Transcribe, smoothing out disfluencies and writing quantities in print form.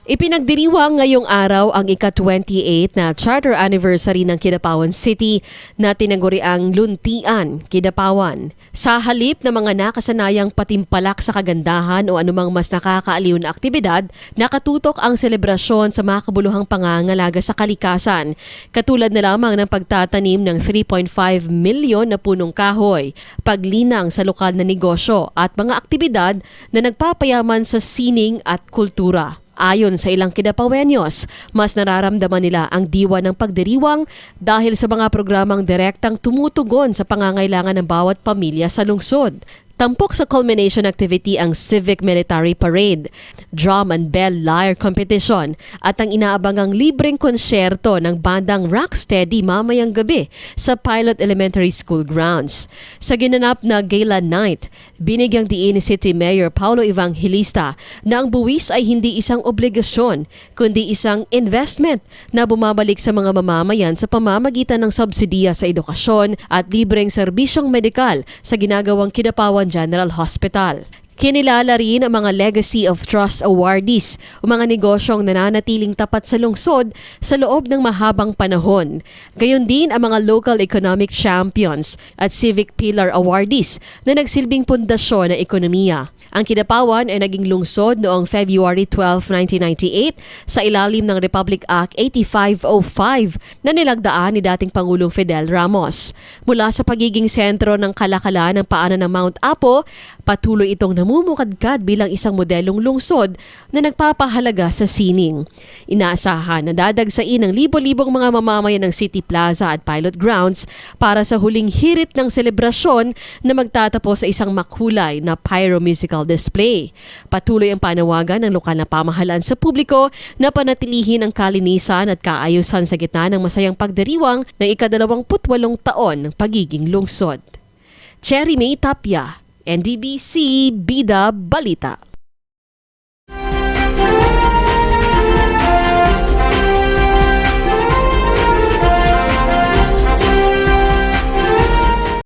Ipinagdiriwang ngayong araw ang ika-28 na charter anniversary ng Kidapawan City na tinaguriang Luntian, Kidapawan. Sa halip ng mga nakasanayang patimpalak sa kagandahan o anumang mas nakakaaliw na aktibidad, nakatutok ang selebrasyon sa makabuluhang pangangalaga sa kalikasan, katulad na lamang ng pagtatanim ng 3.5 milyon na punong kahoy, paglinang sa lokal na negosyo at mga aktibidad na nagpapayaman sa sining at kultura. Ayon sa ilang Kidapawenyos, mas nararamdaman nila ang diwa ng pagdiriwang dahil sa mga programang direktang tumutugon sa pangangailangan ng bawat pamilya sa lungsod. Tampok sa culmination activity ang Civic Military Parade, Drum and Bell Lyre Competition at ang inaabangang libreng konsyerto ng bandang Rocksteady mamayang gabi sa Pilot Elementary School grounds. Sa ginanap na Gala Night, binigyang diin ni City Mayor Paulo Evangelista na ang buwis ay hindi isang obligasyon, kundi isang investment na bumabalik sa mga mamamayan sa pamamagitan ng subsidiya sa edukasyon at libreng serbisyong medikal sa ginagawang Kidapawan General Hospital. Kinilala rin ang mga Legacy of Trust awardees o mga negosyong nananatiling tapat sa lungsod sa loob ng mahabang panahon. Gayon din ang mga local economic champions at civic pillar awardees na nagsilbing pundasyon ng ekonomiya. Ang Kidapawan ay naging lungsod noong February 12, 1998 sa ilalim ng Republic Act 8505 na nilagdaan ni dating Pangulong Fidel Ramos. Mula sa pagiging sentro ng kalakalan ng paanan ng Mount Apo, patuloy itong namumukadkad bilang isang modelong lungsod na nagpapahalaga sa sining. Inaasahan na dadagsain ng libo-libong mga mamamayan ng City Plaza at Pilot Grounds para sa huling hirit ng selebrasyon na magtatapos sa isang makulay na pyro-musical display. Patuloy ang panawagan ng lokal na pamahalaan sa publiko na panatilihin ang kalinisan at kaayusan sa gitna ng masayang pagdiriwang ng ika-28 taon ng pagiging lungsod. Cherry May Tapia, NDBC Bida Balita.